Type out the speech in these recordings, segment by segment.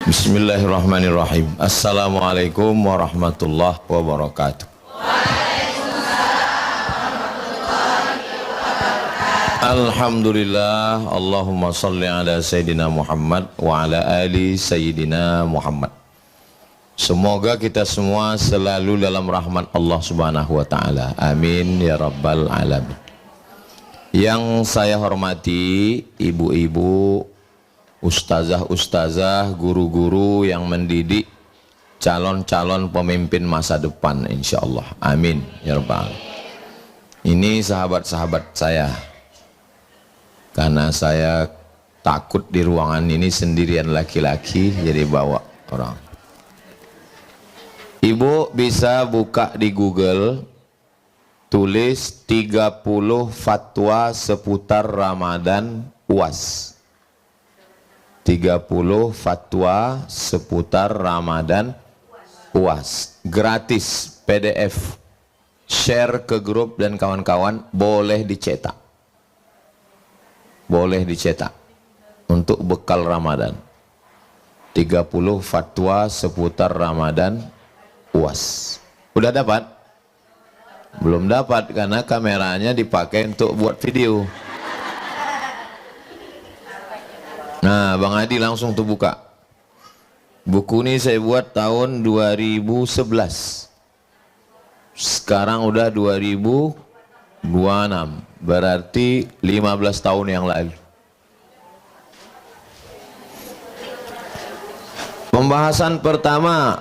Bismillahirrahmanirrahim. Assalamualaikum warahmatullahi wabarakatuh. Alhamdulillah, Allahumma salli ala Sayyidina Muhammad wa ala ali Sayyidina Muhammad. Semoga kita semua selalu dalam rahmat Allah Subhanahu wa ta'ala. Amin ya rabbal alamin. Yang saya hormati ibu-ibu, ustazah-ustazah, guru-guru yang mendidik calon-calon pemimpin masa depan, insya Allah. Amin ya rabbal alamin. Ini sahabat-sahabat saya, karena saya takut di ruangan ini sendirian laki-laki, jadi bawa orang. Ibu bisa buka di Google, tulis 30 fatwa seputar Ramadan UAS. 30 fatwa seputar Ramadan UAS. Gratis PDF. Share ke grup dan kawan-kawan, boleh dicetak. Boleh dicetak untuk bekal Ramadan. 30 fatwa seputar Ramadan UAS. Udah dapat? Belum dapat karena kameranya dipakai untuk buat video. Nah, Bang Adi langsung tuh buka. Buku ini saya buat tahun 2011. Sekarang udah 2026. Berarti 15 tahun yang lalu. Pembahasan pertama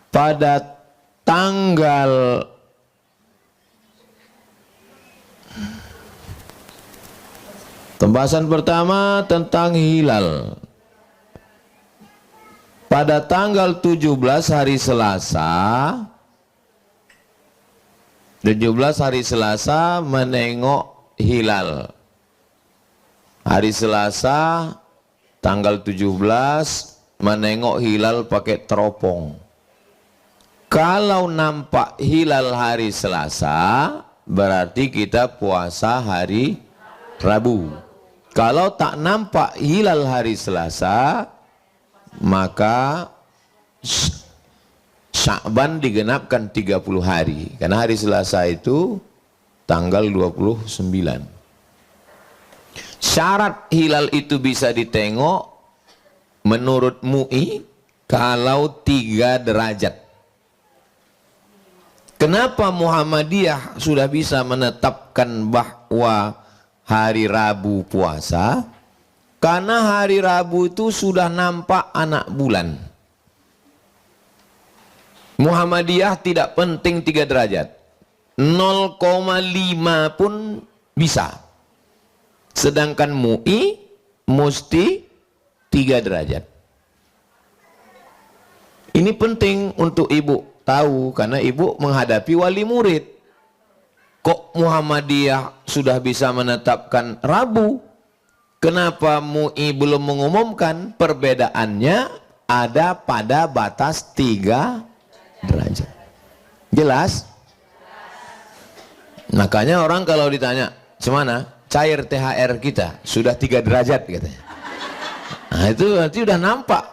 pada tanggal Pembahasan pertama tentang hilal. Pada tanggal 17 hari Selasa, 17 hari Selasa menengok hilal. Hari Selasa tanggal 17 menengok hilal pakai teropong. Kalau nampak hilal hari Selasa, berarti kita puasa hari Rabu. Kalau tak nampak hilal hari Selasa, maka Sya'ban digenapkan 30 hari. Karena hari Selasa itu tanggal 29. Syarat hilal itu bisa ditengok menurut MUI kalau 3 derajat. Kenapa Muhammadiyah sudah bisa menetapkan bahwa hari Rabu puasa? Karena hari Rabu itu sudah nampak anak bulan. Muhammadiyah tidak penting 3 derajat, 0,5 pun bisa. Sedangkan MUI mesti 3 derajat. Ini penting untuk ibu tahu, karena ibu menghadapi wali murid. Kok Muhammadiyah sudah bisa menetapkan Rabu? Kenapa MUI belum mengumumkan? Perbedaannya ada pada batas 3 derajat. Jelas? Makanya orang kalau ditanya, "Gimana? Cair THR kita sudah 3 derajat," katanya. Nah, itu berarti udah nampak.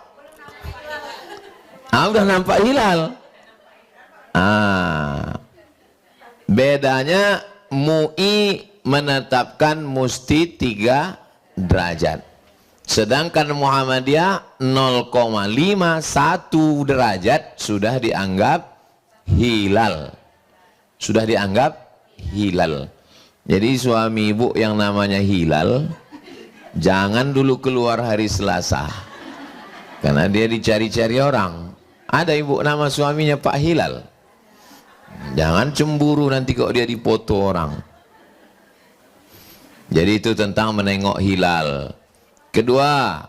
Udah nampak hilal. Bedanya MUI menetapkan mesti 3 derajat. Sedangkan Muhammadiyah 0,51 derajat sudah dianggap hilal. Sudah dianggap hilal. Jadi suami ibu yang namanya hilal, jangan dulu keluar hari Selasa. Karena dia dicari-cari orang. Ada ibu nama suaminya Pak Hilal. Jangan cemburu nanti kok dia dipoto orang. Jadi itu tentang menengok hilal. Kedua,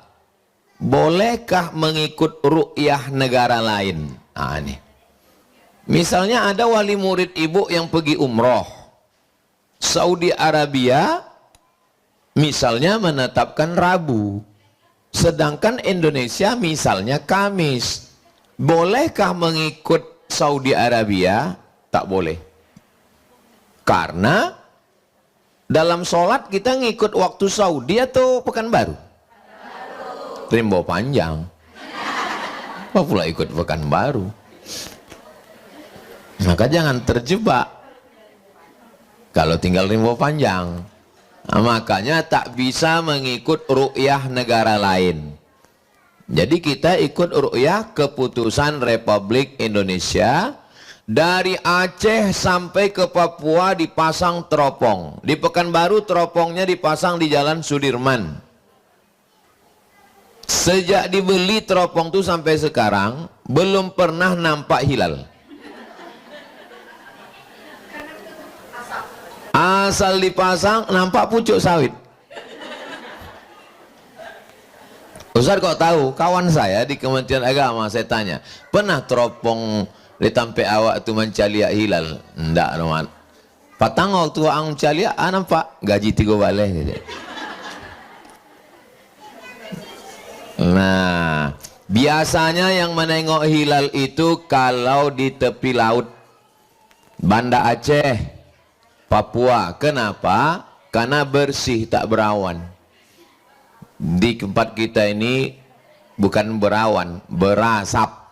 bolehkah mengikut ru'yah negara lain? Nah ini. Misalnya ada wali murid ibu yang pergi umroh. Saudi Arabia misalnya menetapkan Rabu. Sedangkan Indonesia misalnya Kamis. Bolehkah mengikut Saudi Arabia? Tak boleh. Karena Dalam sholat kita ngikut waktu Saudi atau Pekanbaru? Rimbo panjang. Apa pula ikut Pekanbaru? Maka jangan terjebak kalau tinggal rimbo panjang. Nah, makanya tak bisa mengikut ru'yah negara lain. Jadi kita ikut ru'yah keputusan Republik Indonesia. Dari Aceh sampai ke Papua dipasang teropong. Di Pekanbaru teropongnya dipasang di Jalan Sudirman. Sejak dibeli teropong itu sampai sekarang belum pernah nampak hilal. Asal dipasang nampak pucuk sawit. Ustaz kok tahu? Kawan saya di Kementerian Agama saya tanya, pernah teropong ditampe awak tu mencaliak hilal? Ndak teman. Patang waktu ang mencaliak, nampak gaji 3 balai. Nah, biasanya yang menengok hilal itu kalau di tepi laut, Banda Aceh, Papua. Kenapa? Karena bersih, tak berawan. Di tempat kita ini bukan berawan, berasap.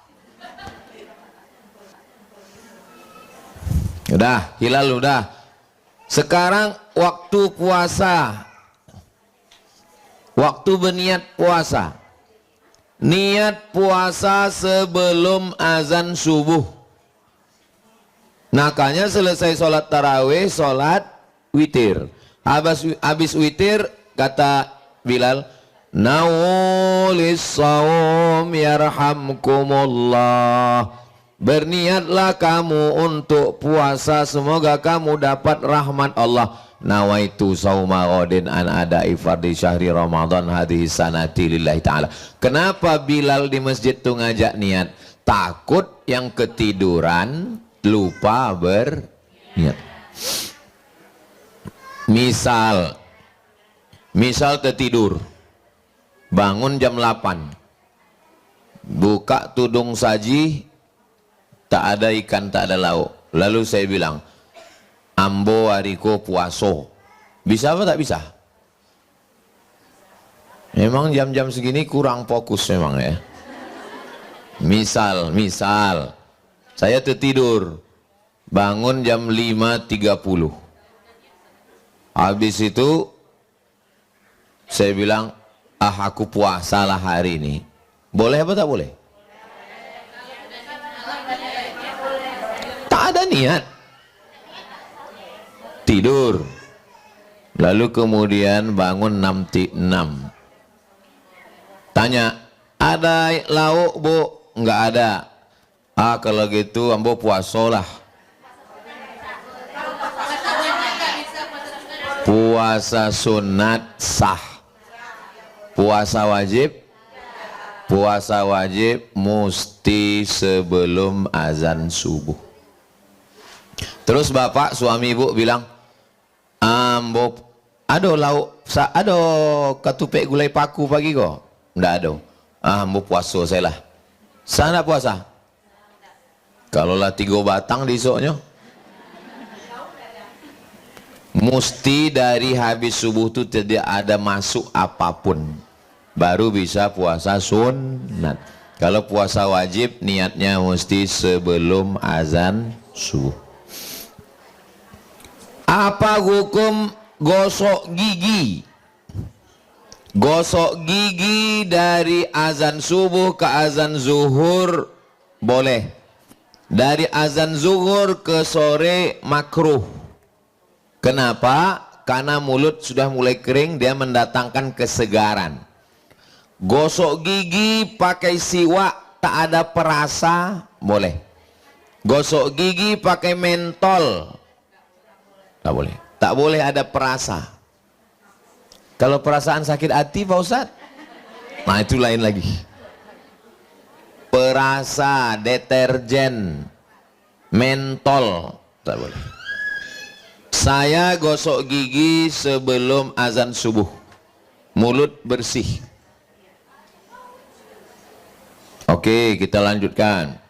Udah, hilal udah. Sekarang waktu puasa. Waktu berniat puasa. Niat puasa sebelum azan subuh. Nakanya selesai sholat tarawih, sholat witir. Habis witir kata Bilal, nawulis saum yarhamkumullah. Berniatlah kamu untuk puasa, semoga kamu dapat rahmat Allah. Nawaitu sauma ghadin an ada'i fardhi syahri Ramadan hadhihi sanati lillahi ta'ala. Kenapa Bilal di masjid tuh ngajak niat? Takut yang ketiduran lupa berniat. Misal tertidur, bangun jam 8, buka tudung saji, tak ada ikan, tak ada lauk. Lalu saya bilang, ambo hariko puaso. Bisa apa tak bisa? Memang jam-jam segini kurang fokus memang ya. Misal, saya tertidur, bangun jam 5.30. Habis itu, saya bilang, aku puasalah hari ini. Boleh apa tak boleh? Ada niat tidur, lalu kemudian bangun 6.06. Tanya, ada lauk bu? Enggak ada. Kalau gitu ambo puasolah. Puasa sunat sah, puasa wajib mesti sebelum azan subuh. Terus bapak suami ibu bilang, ambo ado lauk, ado ketupek gulai paku pagi kok? Ndak ada. Ambo puasa saya lah. Sana puasa. Kalau lah 3 batang di esoknya. Mesti dari habis subuh itu tidak ada masuk apapun, baru bisa puasa sunat. Kalau puasa wajib niatnya mesti sebelum azan subuh. Apa hukum gosok gigi? Gosok gigi dari azan subuh ke azan zuhur boleh. Dari azan zuhur ke sore makruh. Kenapa? Karena mulut sudah mulai kering, dia mendatangkan kesegaran. Gosok gigi pakai siwak tak ada perasa boleh. Gosok gigi pakai mentol tak boleh. Tak boleh ada perasa. Kalau perasaan sakit hati Pak Ustadz, nah itu lain lagi. Perasa, deterjen, mentol tak boleh. Saya gosok gigi sebelum azan subuh, mulut bersih. Oke, kita lanjutkan.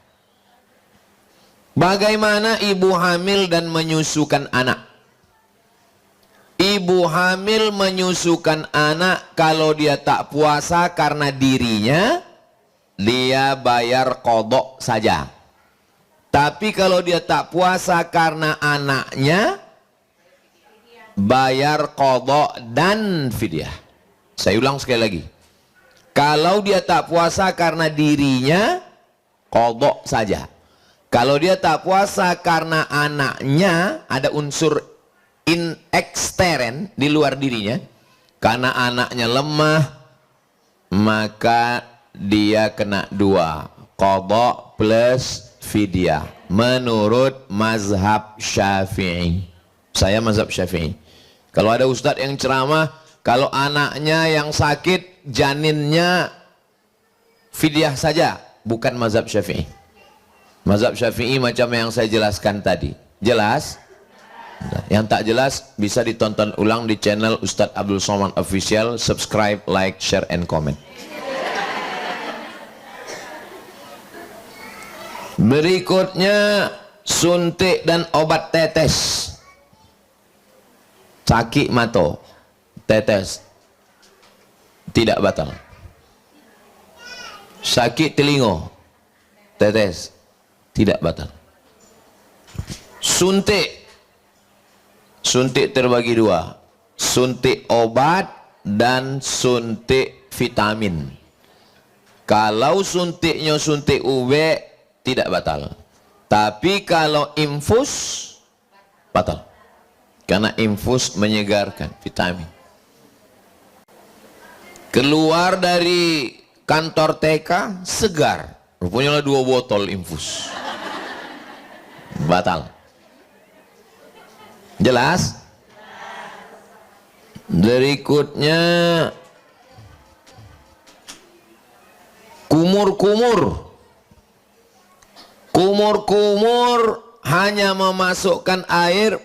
Bagaimana ibu hamil dan menyusukan anak? Ibu hamil menyusukan anak, kalau dia tak puasa karena dirinya, dia bayar qadha saja. Tapi kalau dia tak puasa karena anaknya, bayar qadha dan fidyah. Saya ulang sekali lagi. Kalau dia tak puasa karena dirinya, qadha saja. Kalau dia tak puasa karena anaknya, ada unsur ekstern di luar dirinya, karena anaknya lemah, maka dia kena dua, qadha plus fidyah, menurut mazhab Syafi'i. Saya mazhab Syafi'i. Kalau ada ustadz yang ceramah, kalau anaknya yang sakit, janinnya fidyah saja, bukan mazhab Syafi'i. Mazhab Syafi'i macam yang saya jelaskan tadi. Jelas? Yang tak jelas bisa ditonton ulang di channel Ustadz Abdul Somad Official. Subscribe, like, share, and comment. Berikutnya suntik dan obat tetes. Sakit mata, tetes tidak batal. Sakit telinga, tetes tidak batal. Suntik terbagi dua, suntik obat dan suntik vitamin. Kalau suntiknya suntik UV tidak batal, tapi kalau infus batal, karena infus menyegarkan, vitamin. Keluar dari kantor TK segar, rupanya 2 botol infus, batal. Jelas? Berikutnya kumur-kumur hanya memasukkan air,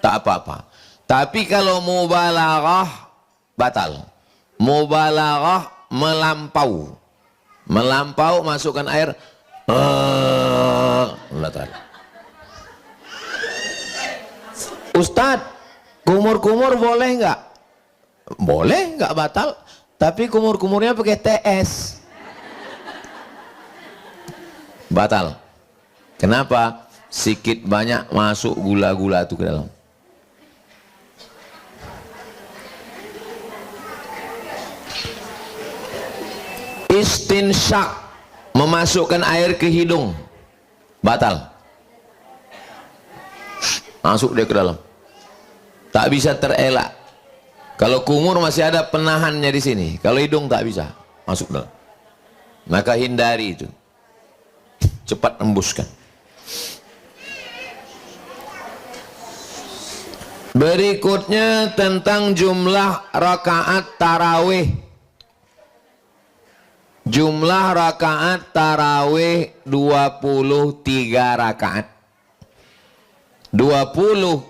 tak apa-apa. Tapi kalau mubalaghah batal. Mubalaghah melampau masukkan air, batal. Ustadz, kumur-kumur boleh nggak? Boleh, nggak batal. Tapi kumur-kumurnya pakai TS, batal. Kenapa? Sikit banyak masuk gula-gula itu ke dalam. Istinsyak, memasukkan air ke hidung, batal. Masuk dia ke dalam, tak bisa terelak. Kalau kumur masih ada penahannya di sini, kalau hidung tak bisa masuk dalam, maka hindari itu, cepat embuskan. Berikutnya tentang jumlah rakaat tarawih. Jumlah rakaat tarawih 23 rakaat. 20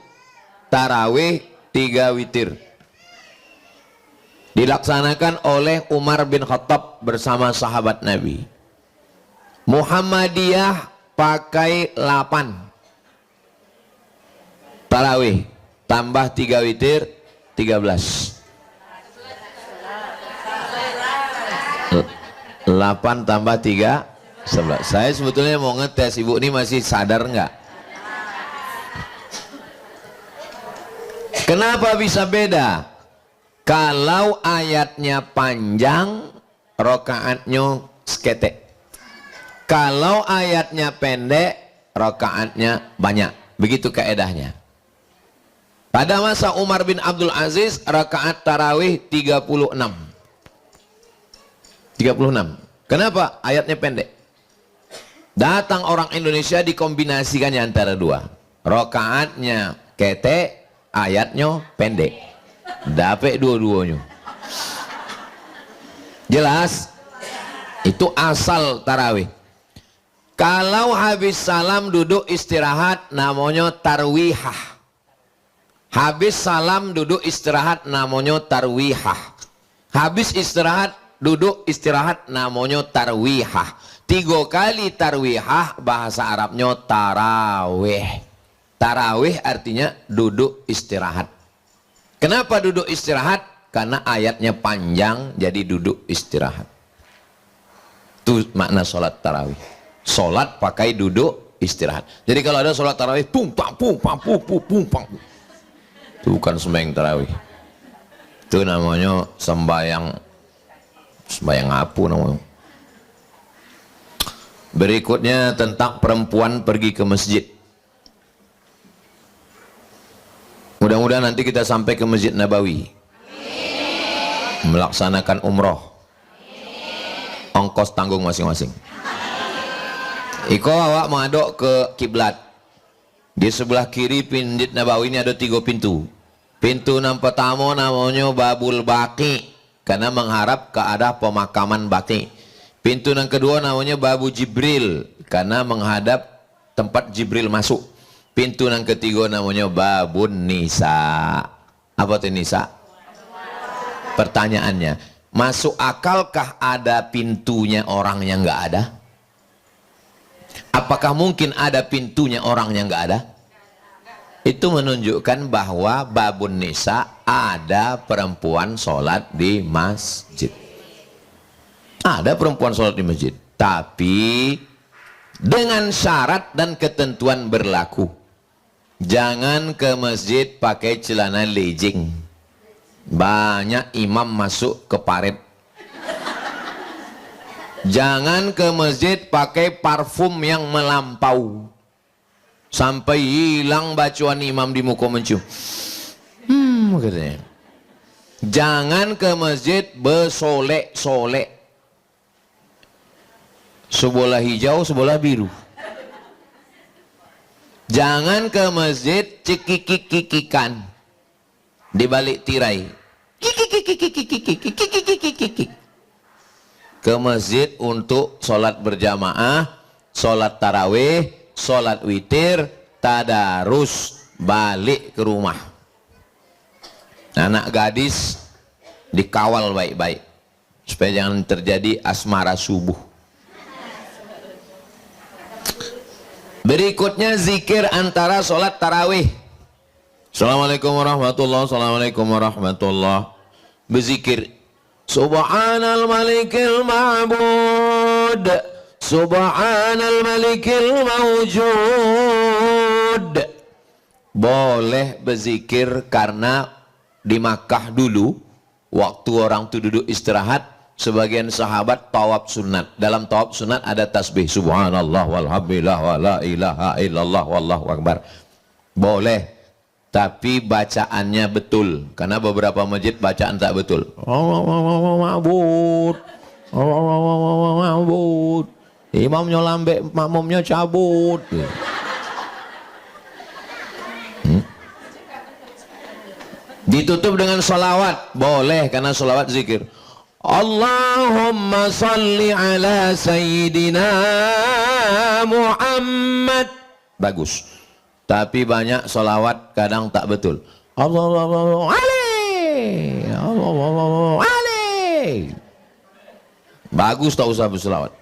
tarawih, 3 witir. Dilaksanakan oleh Umar bin Khattab bersama sahabat Nabi. Muhammadiyah pakai 8 tarawih tambah 3 witir, 13. 8 tambah 3, 11. Saya sebetulnya mau ngetes, ibu ini masih sadar nggak? Kenapa bisa beda? Kalau ayatnya panjang, rokaatnya seketek. Kalau ayatnya pendek, rokaatnya banyak. Begitu kaedahnya. Pada masa Umar bin Abdul Aziz, rakaat tarawih 36. Kenapa? Ayatnya pendek. Datang orang Indonesia dikombinasikannya antara dua. Rokaatnya ketek, ayatnya pendek. Dapat dua-duanya. Jelas? Itu asal tarawih. Kalau habis salam duduk istirahat, namanya tarwihah. Habis salam duduk istirahat, namanya tarwihah. Habis istirahat duduk istirahat, namanya tarwihah. 3 kali tarwihah, bahasa Arabnya tarawih. Tarawih artinya duduk istirahat. Kenapa duduk istirahat? Karena ayatnya panjang, jadi duduk istirahat. Itu makna sholat tarawih. Sholat pakai duduk istirahat. Jadi kalau ada sholat tarawih, pungpang, pungpang, pungpang, itu bukan sembahyang tarawih. Itu namanya sembahyang apa namanya. Berikutnya tentang perempuan pergi ke masjid. Mudah-mudahan nanti kita sampai ke Masjid Nabawi. Melaksanakan umroh. Ongkos tanggung masing-masing. Iko awak mengaduk ke kiblat. Di sebelah kiri Masjid Nabawi ini ada 3 pintu. Pintu yang pertama namanya Babul Baqi, karena mengharap ke arah pemakaman Baqi. Pintu yang kedua namanya Babu Jibril, karena menghadap tempat Jibril masuk. Pintu yang ketiga namanya Babun Nisa. Apa itu Nisa? Pertanyaannya, masuk akalkah ada pintunya orang yang nggak ada? Apakah mungkin ada pintunya orang yang nggak ada? Itu menunjukkan bahwa Babun Nisa ada perempuan sholat di masjid. Ada perempuan sholat di masjid, tapi dengan syarat dan ketentuan berlaku. Jangan ke masjid pakai celana legging. Banyak imam masuk ke paret. Jangan ke masjid pakai parfum yang melampau sampai hilang bacaan imam di muka mencium. Katanya. Jangan ke masjid bersolek-solek. Sebelah hijau, sebelah biru. Jangan ke masjid cekikik-kikikan di balik tirai. Ke masjid untuk sholat berjamaah, sholat tarawih, sholat witir, tadarus, balik ke rumah. Anak gadis dikawal baik-baik supaya jangan terjadi asmara subuh. Berikutnya zikir antara sholat tarawih. Assalamualaikum warahmatullahi wabarakatuh. Assalamualaikum warahmatullahi wabarakatuh. Berzikir Subhanal Malikil Ma'bud, Subhanal Malikil Mawjud. Boleh berzikir karena di Makkah dulu waktu orang itu duduk istirahat, sebagian sahabat tawaf sunat. Dalam tawaf sunat ada tasbih subhanallah walhamdulillah wa la ilaha illallah wallahu akbar. Boleh, tapi bacaannya betul, karena beberapa masjid bacaan tak betul. Ma'bud, ma'bud, imamnya lambe, makmumnya cabut. Ditutup dengan salawat, boleh, karena salawat zikir. Allahumma salli ala sayyidina Muhammad. Bagus. Tapi banyak salawat kadang tak betul. Allahu alaihi, Allahu alaihi. Bagus, tak usah berselawat.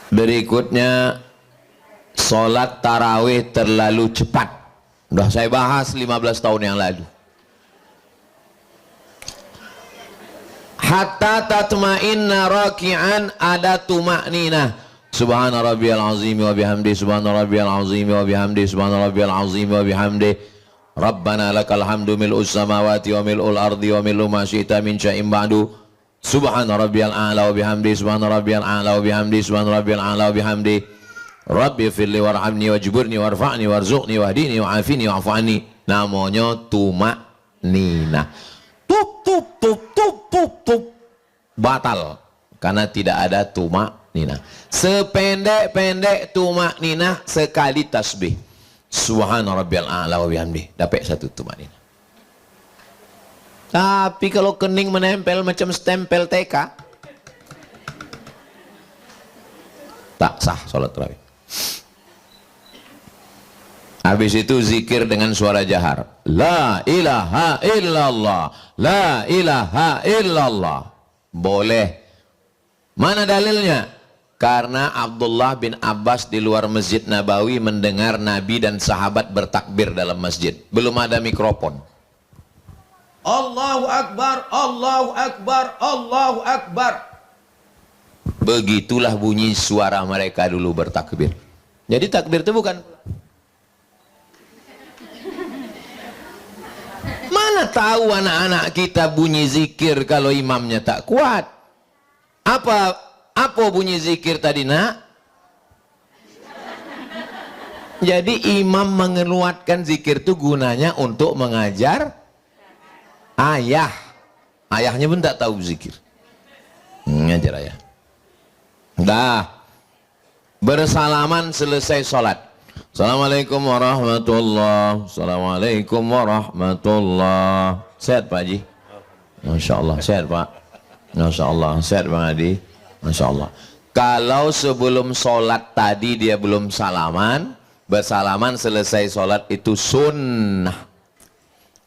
Berikutnya, sholat tarawih terlalu cepat. Udah saya bahas 15 tahun yang lalu. Hatta tatma'inna raki'an, ada tuma'ninah. Subhana rabbiyal azim wa bihamdi, subhana rabbiyal azim wa bihamdi, subhana rabbiyal azim wa bihamdi. Rabbana lakal hamdu mil'us samawati wa mil'ul ardi wa mil'u ma syi'ta min syai'in ba'du. Subhana rabbiyal a'la wa bihamdi, subhana rabbiyal a'la wa bihamdi, subhana rabbiyal a'la wa bihamdi. Rabbi firli warhamni wajburni warfa'ni warzuqni wahdini wa'afini wa'afani. Namanya tuma'ninah. Tup tup tup tup tup tup. Batal karena tidak ada tuma'ninah. Sependek-pendek tuma'ninah sekali tasbih. Subhana rabbiyal a'la wa bihamdi. Dapat satu tuma'ninah. Tapi kalau kening menempel macam stempel TK, tak sah sholat tarawih. Habis itu zikir dengan suara jahar. La ilaha illallah, la ilaha illallah. Boleh. Mana dalilnya? Karena Abdullah bin Abbas di luar Masjid Nabawi mendengar Nabi dan sahabat bertakbir dalam masjid. Belum ada mikrofon. Allahu Akbar, Allahu Akbar, Allahu Akbar. Begitulah bunyi suara mereka dulu bertakbir. Jadi takbir itu bukan, mana tahu anak-anak kita bunyi zikir kalau imamnya tak kuat. Apa bunyi zikir tadi, nak? Jadi imam mengeluarkan zikir itu gunanya untuk mengajar ayahnya pun tak tahu zikir, ngajar ayah. Dah bersalaman selesai sholat, assalamualaikum warahmatullah, assalamualaikum warahmatullah. Sehat Pak Haji? Masya Allah sehat Pak. Masya Allah sehat Bang Adi. Masya Allah. Kalau sebelum sholat tadi dia belum salaman, bersalaman selesai sholat itu sunnah.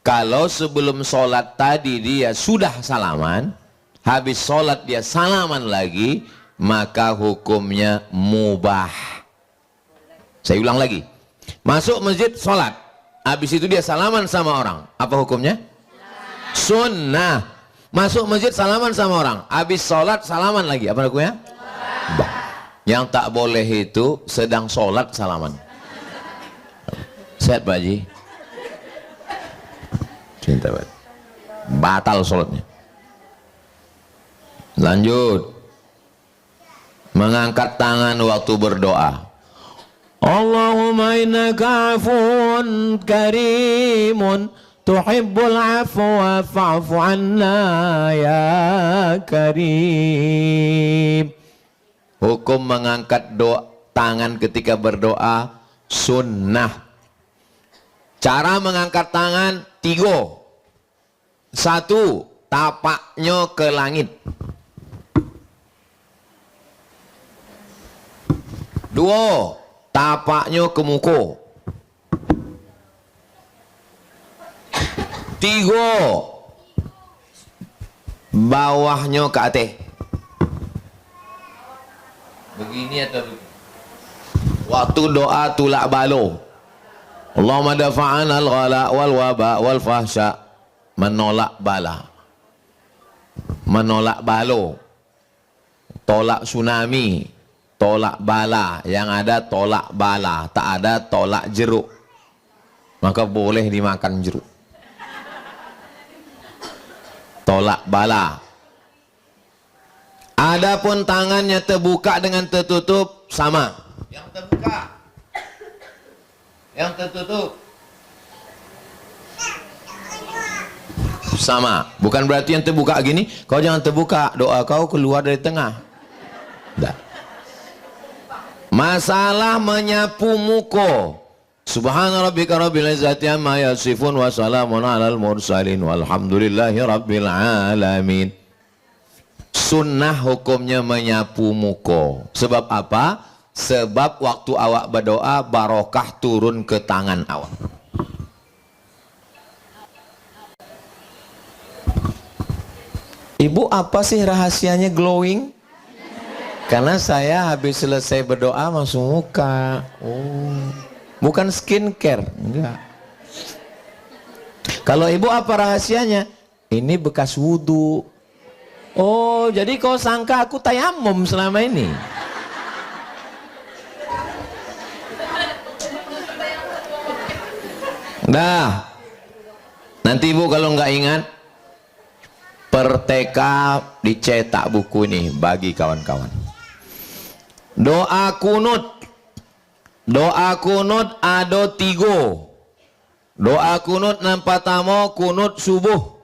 Kalau sebelum sholat tadi dia sudah salaman, habis sholat dia salaman lagi, maka hukumnya mubah. Saya ulang lagi, masuk masjid sholat, habis itu dia salaman sama orang, apa hukumnya? Sunnah. Masuk masjid salaman sama orang, habis sholat salaman lagi, apa hukumnya? Mubah. Yang tak boleh itu sedang sholat salaman. Sehat Pak Haji? Cinta banget. Batal sholatnya. Lanjut. Mengangkat tangan waktu berdoa. Allahumma innaka afun karimun tuhibbul afwa fa'fu anna ya karim. Hukum mengangkat tangan ketika berdoa sunnah. Cara mengangkat tangan 3. 1, tapaknya ke langit. 2, tapaknya ke muka. 3, bawahnya ke atas. Begini atau begini? Waktu doa tulak balo, Allahumma dafa'ana al-ghala wal waba wal fahsya, menolak bala, menolak balo, tolak tsunami, tolak bala. Yang ada tolak bala, tak ada tolak jeruk, maka boleh dimakan jeruk. Tolak bala. Adapun tangannya terbuka dengan tertutup sama. Yang terbuka, yang tertutup sama. Bukan berarti yang terbuka gini, kau jangan terbuka, doa kau keluar dari tengah. Tidak. Masalah menyapu muka, subhana rabbika rabbil izzati amma yasifun wa salamun alal mursalin walhamdulillahi rabbil alamin. Sunnah hukumnya menyapu muka. Sebab apa? Sebab waktu awak berdoa barokah turun ke tangan awak. Ibu, apa sih rahasianya glowing? Karena saya habis selesai berdoa langsung muka. Oh, bukan skincare, enggak. Kalau ibu apa rahasianya? Ini bekas wudhu. Oh, jadi kau sangka aku tayamum selama ini? Dah, nanti ibu kalau nggak ingat, Perteka dicetak buku ini bagi kawan-kawan. Doa kunut. Doa kunut ada 3. Doa kunut yang pertama kunut subuh.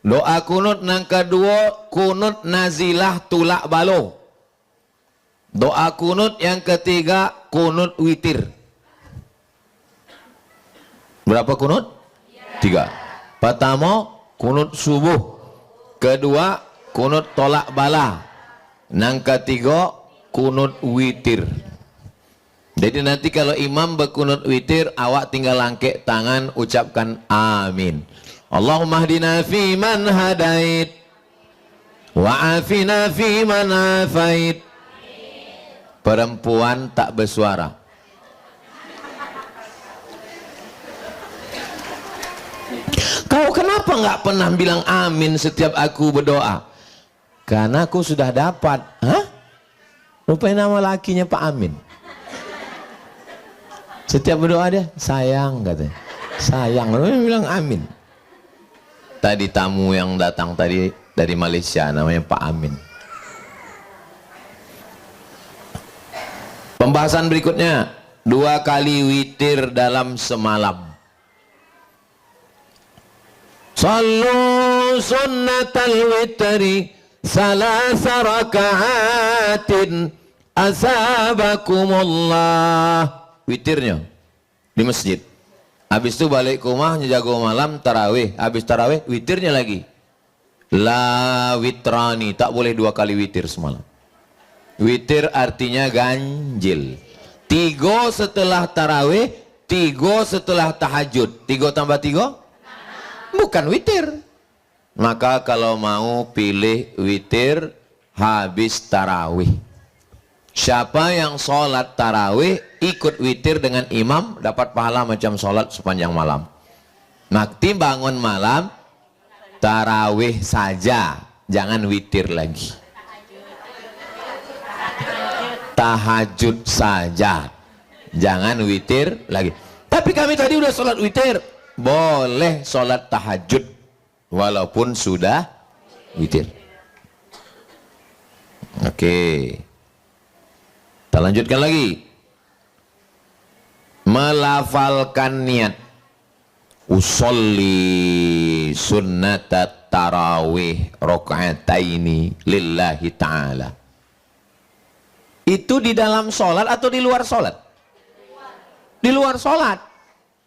Doa kunut yang kedua kunut nazilah tulak balo. Doa kunut yang ketiga kunut witir. Berapa kunut? 3. Pertama kunut subuh, kedua kunut tolak bala, yang ketiga kunut witir. Jadi nanti kalau imam berkunut witir, awak tinggal langkek tangan, ucapkan amin. Allahumma hdina fi man hadait wa afina fi man afait perempuan tak bersuara. Kau kenapa nggak pernah bilang amin setiap aku berdoa? Karena aku sudah dapat. Hah? Rupanya nama lakinya Pak Amin. Setiap berdoa dia, sayang katanya. Sayang, rupanya bilang amin. Tadi tamu yang datang tadi dari Malaysia namanya Pak Amin. Pembahasan berikutnya, 2 kali witir dalam semalam. Sallu sunnatal witri salasa raka'atin asabakumullah. Witirnya di masjid. Habis itu balik ke rumah jago malam tarawih. Habis tarawih witirnya lagi. La witrani, tak boleh 2 kali witir semalam. Witir artinya ganjil. 3 setelah tarawih, 3 setelah tahajud. 3 tambah 3? Bukan witir. Maka kalau mau pilih witir habis tarawih. Siapa yang sholat tarawih ikut witir dengan imam dapat pahala macam sholat sepanjang malam. Nanti bangun malam tarawih saja, jangan witir lagi. Tahajud saja, jangan witir lagi. Tapi kami tadi udah sholat witir. Boleh sholat tahajud walaupun sudah witir. Oke, kita lanjutkan lagi. Melafalkan niat. Usolli sunnatat tarawih rakaataini lillahi ta'ala. Itu di dalam sholat atau di luar sholat? Di luar sholat.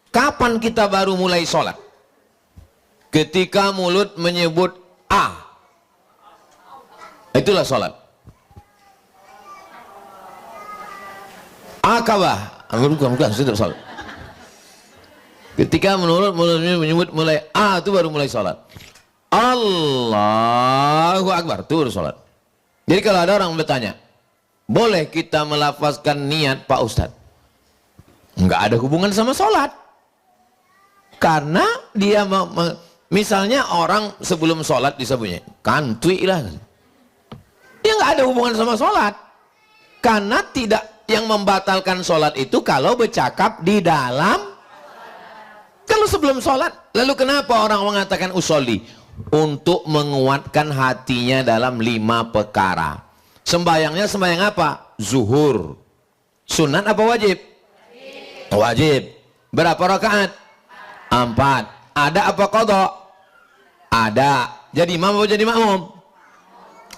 Kapan kita baru mulai sholat? Ketika mulut menyebut A. Itulah sholat. Akabah. Bukan, itu sholat. Ketika mulut menyebut mulai A, itu baru mulai sholat. Allahu Akbar, itu baru sholat. Jadi kalau ada orang bertanya, boleh kita melafazkan niat Pak Ustadz? Enggak ada hubungan sama sholat. Karena dia misalnya orang sebelum sholat disebutnya kantui lah, dia nggak ada hubungan sama sholat. Karena tidak, yang membatalkan sholat itu kalau bercakap di dalam, kalau sebelum sholat. Lalu kenapa orang mengatakan usolli? Untuk menguatkan hatinya dalam 5 perkara. Sembayangnya sembayang apa? Zuhur. Sunat apa wajib? Wajib. Berapa rakaat? 4. Ada apa qadha? Ada. Jadi imam apa jadi makmum?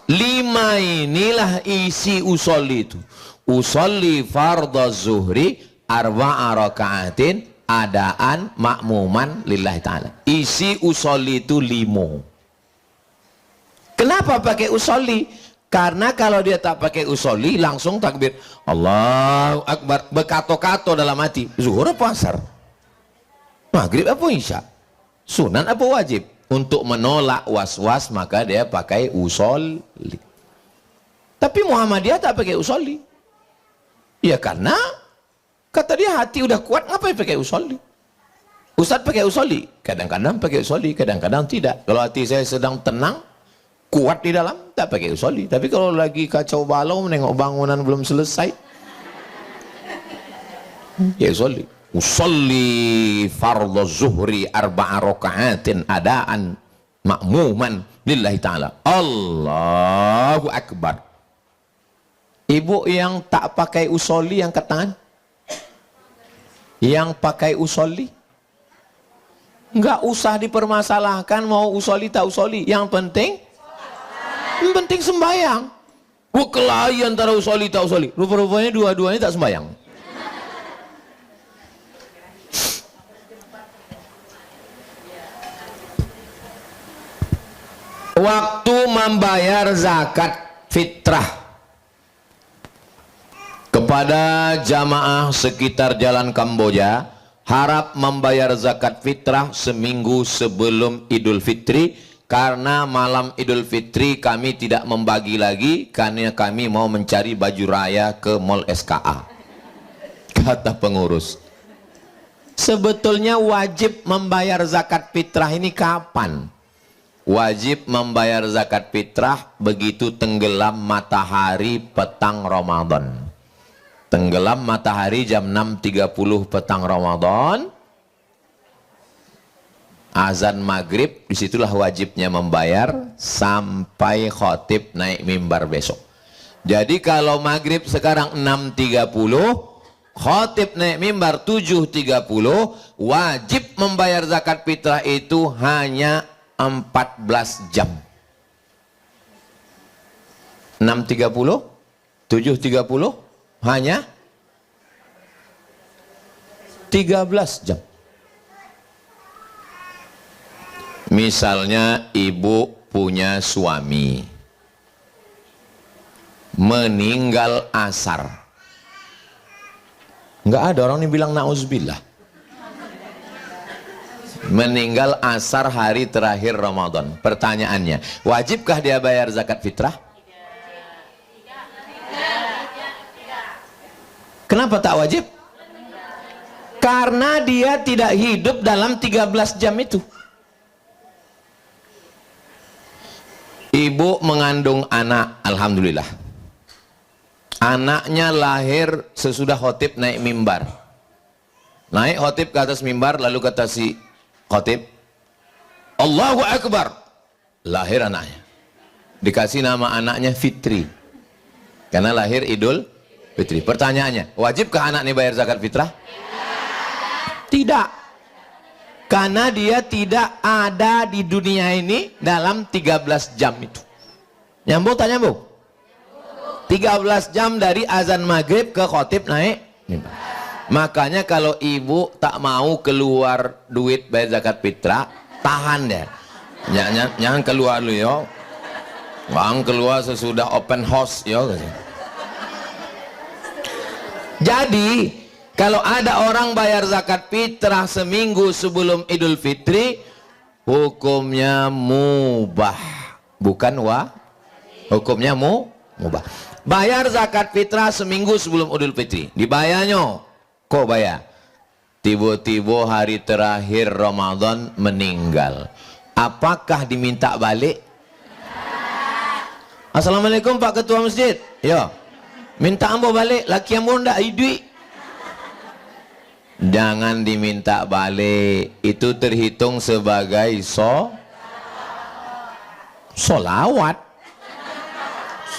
5 inilah isi usolli itu. Usolli fardhu zuhri 4 rakaatin adaan makmuman lillahi ta'ala. Isi usolli itu 5. Kenapa pakai usolli? Karena kalau dia tak pakai usolli langsung takbir Allahu Akbar, berkato-kato dalam hati, zuhur apa asar? Maghrib apa isya? Sunan apa wajib? Untuk menolak was-was maka dia pakai usolli. Tapi Muhammadiyah tak pakai usolli. Ya karena kata dia hati udah kuat, ngapain pakai usolli? Ustadz pakai usolli, kadang-kadang pakai usolli, kadang-kadang tidak. Kalau hati saya sedang tenang, kuat di dalam, tak pakai usolli. Tapi kalau lagi kacau balau, menengok bangunan belum selesai, ya usolli. Usolli fardhu zuhri 4 rakaatin adaan makmuman lillahi ta'ala. Allahu Akbar. Ibu yang tak pakai usolli angkat tangan. Yang pakai usolli, nggak usah dipermasalahkan mau usolli tak usolli. Yang penting sembahyang. Kelahi antara usolli tak usolli. Rupa-rupanya dua-duanya tak sembahyang. Waktu membayar zakat fitrah kepada jamaah sekitar Jalan Kamboja, harap membayar zakat fitrah seminggu sebelum Idul Fitri karena malam Idul Fitri kami tidak membagi lagi karena kami mau mencari baju raya ke Mall SKA. Kata pengurus, sebetulnya wajib membayar zakat fitrah ini kapan? Wajib membayar zakat fitrah begitu tenggelam matahari petang Ramadan. Tenggelam matahari jam 6.30 petang Ramadan, azan maghrib, disitulah wajibnya membayar sampai khotib naik mimbar besok. Jadi kalau maghrib sekarang 6.30, khotib naik mimbar 7.30, wajib membayar zakat fitrah itu hanya 14 jam. 6.30, 7.30, hanya 13 jam. Misalnya ibu punya suami meninggal asar, nggak ada orang yang bilang nauzubillah. Meninggal asar hari terakhir Ramadan. Pertanyaannya, wajibkah dia bayar zakat fitrah? Kenapa tak wajib? Karena dia tidak hidup dalam 13 jam itu. Ibu mengandung anak, alhamdulillah. Anaknya lahir sesudah khotib naik mimbar. Naik khotib ke atas mimbar, lalu kata si khotib, Allahu Akbar. Lahir anaknya. Dikasih nama anaknya Fitri. Karena lahir Idul Fitri. Pertanyaannya, wajibkah anak ini bayar zakat fitrah? Tidak. Karena dia tidak ada di dunia ini dalam 13 jam itu. Nyambung tak nyambung? 13 jam dari azan maghrib ke khotib naik mimbar. Makanya kalau ibu tak mau keluar duit bayar zakat fitrah, tahan deh. Jangan keluar dulu yo. Bang keluar sesudah open house yo. Jadi kalau ada orang bayar zakat fitrah seminggu sebelum Idul Fitri, hukumnya mubah, bukan hukumnya mubah. Bayar zakat fitrah seminggu sebelum Idul Fitri, dibayarnya kok bayar? Tiba-tiba hari terakhir Ramadan meninggal, apakah diminta balik? Assalamualaikum Pak Ketua Masjid, ya minta ambo balik, laki ambo ndak duit. Jangan diminta balik, itu terhitung sebagai solawat,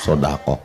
sodako.